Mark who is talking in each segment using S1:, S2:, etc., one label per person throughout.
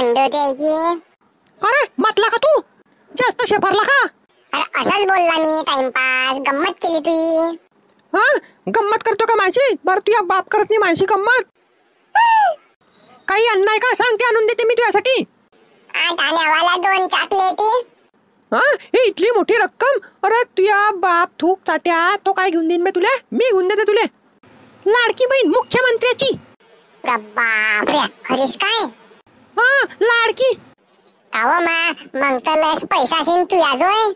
S1: थंडी होते यायची.
S2: अरे मतला का तू जास्त शेफारला का?
S1: अरे असंच बोलला मी, टाइमपास गंमत केली तुझी.
S2: हा गंमत करतो का माझी? बरं तुझ्या बाप करत नाही माझी गंमत. काही अन्न आहे का सांग, ते आणून देते मी तुझ्यासाठी.
S1: 8 आण्यावाला 2 चॉकलेटी.
S2: हा हे इतली मोठी रक्कम? अरे तुझ्या बाप थूक चाट्या, तो काय घेऊन देईन मी तुले? मी घेऊन देते तुले लाडकी बहीण मुख्यमंत्र्याची.
S1: बापरे, खरीच काय?
S2: हा लाडकी.
S1: काव मग तर लस पैसा असेल तुझ्या जोय.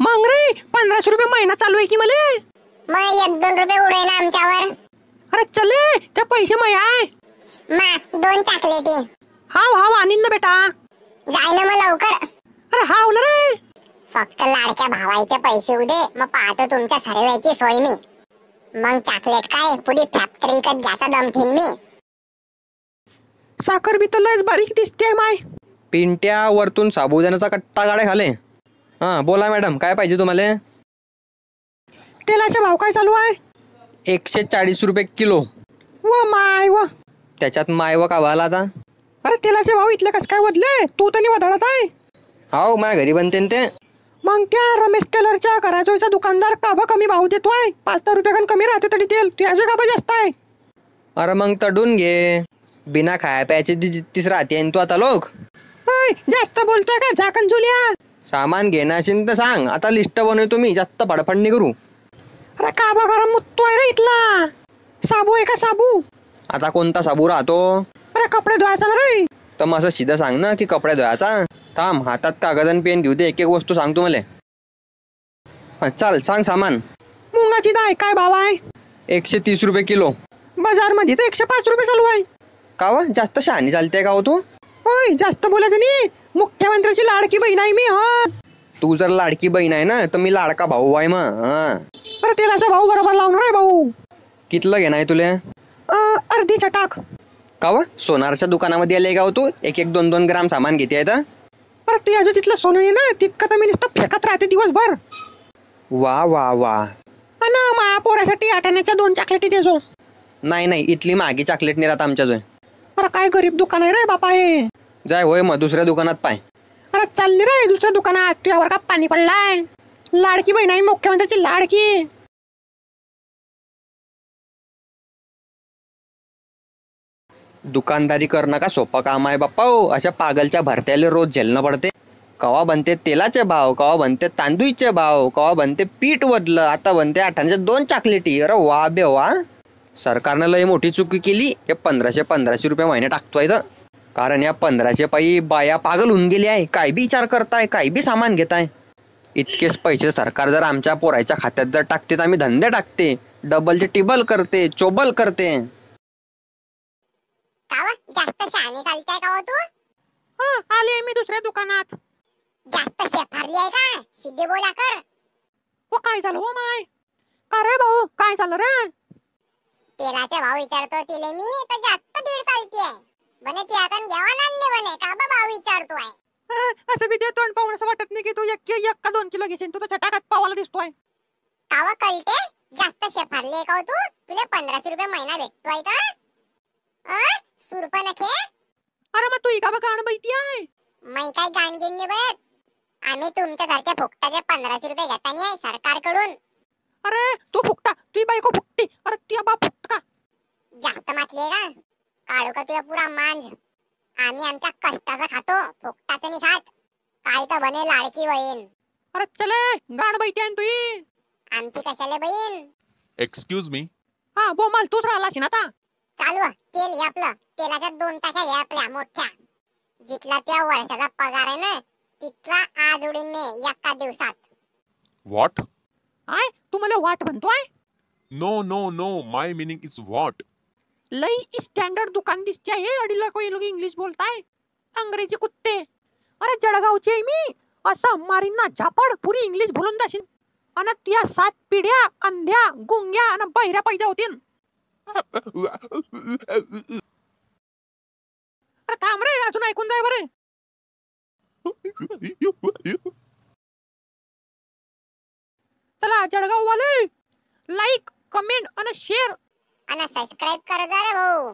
S2: मग रे 1500 रुपये महिना चालू आहे की मले.
S1: मग 1-2 रुपये उडे ना आमच्यावर.
S2: अरे चले त्या पैसे मग आहे.
S1: 2 चॉकलेटी.
S2: हाव हाव आणीन ना बेटा.
S1: जाय ना मग लवकर.
S2: अरे हाव ना रे.
S1: फक्त लाडक्या भावाचे पैसे उदे, मग पाहतो तुमच्या सर्वांची सोय मी. मग चॉकलेट काय पुरी फॅक्टरी विकत घ्यायचा दम ठेन मी.
S2: साखर बी तर लयच बारीक दिसते माय.
S3: पिंट्या वरतून साबुदाण्याचा कट्टा गाडे खाले. हा बोला मॅडम, काय पाहिजे तुम्हाला?
S2: तेलाचा भाव काय चालू आहे?
S3: 140 रुपये किलो.
S2: व माय व.
S3: त्याच्यात माय व का वाला आता?
S2: अरे तेलाचे भाव इथले कस काय बदले? तू तर नाही वधाडत आहे.
S3: हाव माझ्या घरी बनते न ते.
S2: मग त्या रमेश टेलरच्या घराजवळचा दुकानदार का बा कमी भाव देतोय? 5-10 रुपये कमी राहते तरी तेल तुझ्या का बा जास्त आहे?
S3: अरे मग तडून घे. बिना खाया प्यायचे तीच राहते आणि तू आता लोक.
S2: होय जास्त बोलतोय का झाकण जुलिया?
S3: सामान घेणं असेल तर सांग, आता लिस्ट बनवतो मी, जास्त फडफड नाही करू.
S2: अरे का बा गरम मुततोय रे इथला. साबू आहे का साबू?
S3: आता कोणता साबू राहतो?
S2: अरे कपडे धुवायचा ना रे.
S3: तर मग असं सीधा सांग ना की कपडे धुवायचा. थांब हातात कागद आणि पेन घेऊ दे, एक एक वस्तू सांगतो मला. चल सांग सामान.
S2: मुंगाची डाळ काय भाव आहे?
S3: 130 रुपये किलो.
S2: बाजार मध्ये तर 105 रुपये चालू आहे.
S3: का व जास्त शहाणी चालते का हो तू?
S2: होय जास्त बोलायचं नाही, मुख्यमंत्र्याची लाडकी बहीण आहे मी. हा
S3: तू जर लाडकी बहीण आहे ना तर मी लाडका भाऊ आहे मग.
S2: अरे तेलाचा भाऊ बरोबर लावणार आहे भाऊ.
S3: कितलं घेणार तुले?
S2: अर्धी चटाक.
S3: का व सोनारच्या दुकानामध्ये आले का हो तू? 1-1, 2-2 ग्राम सामान घेते आहे तर.
S2: अरे तू याचं तिथलं सोनं आहे ना, तितकं तर मी नुसतं फेकत राहते दिवसभर.
S3: वा वा वा.
S2: अन माया पोरासाठी 8 आण्याच्या 2 चॉकलेटी देजो.
S3: नाही नाही, इथली मागी चॉकलेट नाही राहत आमच्या जोय.
S2: अरे काय गरीब दुकान आहे रे बापा हे.
S3: जाय होय मग दुसऱ्या दुकानात पाय.
S2: अरे चालली रे दुसऱ्या दुकानात, तुझ्यावर का पाणी पडलाय? लाडकी बहीण आहे मुख्यमंत्र्याची लाडकी.
S3: दुकानदारी करणं का सोपं काम आहे बाप्पा हो. अशा पागलच्या भरत्याला रोज झेलणं पडते. कवा बनते तेलाचे भाव, कवा बनते तांदूळचे भाव, कवा बनते पीठ वदलं, आता बनते 8 आण्याच्या 2 चॉकलेटी. अरे वा बे वा. सरकारनं लय मोठी चुकी केली. हे 1500 रुपये महिने टाकतोय तर. कारण या 1500 पायी बाया पागल होऊन गेली आहे. काय बी विचार करताय, काय बी सामान घेताय. इतकेच पैसे सरकार जर आमच्या पोराच्या खात्यात जर टाकते तर आम्ही धंदे टाकते, डबलचे टिबल करते, चोबल करते.
S1: जास्त शहाणी चालतेय का हो तू?
S2: हा आले मी दुसऱ्या दुकानात.
S1: जास्त शेफारली आहे का? सिद्धे बोला कर.
S2: हो काय झालं हो माय? का रे भाऊ काय झालं रे?
S1: तेलाचे भाव विचारतो तिले मी, तर जास्त दीड चालतीये. बने ती आकन घ्यावा नान्य बने का बा भाव विचारतोय.
S2: असं बी ते तोंड पाहून असं वाटत नाही की तू 1 का 2 किलो घेशील. तू तर छटाकात पावाला दिसतोय.
S1: कावा कळते? जास्त शेफारली आहे का हो तू? तुला 1500 रुपये महिना भेटतोय का? सुरपणखे.
S2: अरे मग तू इका बघा माहिती आहे.
S1: मी काय गाणगिन नाही बघ. आम्ही तुमच्यासारख्या फुकटाचे 1500 रुपये घेतानी आहे सरकारकडून.
S2: अरे तू फुकटा, तुझी बायको फुकटी. अरे तुझ्या बाप फुकटा.
S1: जास्त मातली का? काढू का तुझा पुरा मांज? आम्ही आमच्या कष्टाचा खातो, फुकटाचं नाही खात. काय तर बने लाडकी बहीण.
S2: अरे चले गाण बैठी आहे तुझी.
S1: आमची कशाला बहीण?
S4: Excuse me.
S2: हा बोमाल तूच राहिला ना आता.
S1: चालू तेल घे आपलं. तेलाच्या 2 टाक्या घे आपल्या मोठ्या. जितला त्या वर्षाचा पगार आहे ना, तितला आज उडीन मी एका दिवसात.
S4: What?
S2: आय तू मला वाट म्हणतोय?
S4: No, no, no. My meaning is what?
S2: लई स्टँडर्ड दुकान दिसते आहे. अडीला कोई लोक इंग्लिश बोलताय. अंग्रेजी कुत्ते. अरे जळगावची आहे मी. असं मारीन ना झापड, पुरी इंग्लिश बोलून जाशील. आणि त्या 7 पिढ्या अंध्या गुंग्या आणि बहिऱ्या पैदा होतील. अरे थांब रे, अजून ऐकून जाय बरे. चला जळगाव वाले लाईक कमेंट आणि शेअर
S1: आणि सबस्क्राइब कर जा रे भाऊ.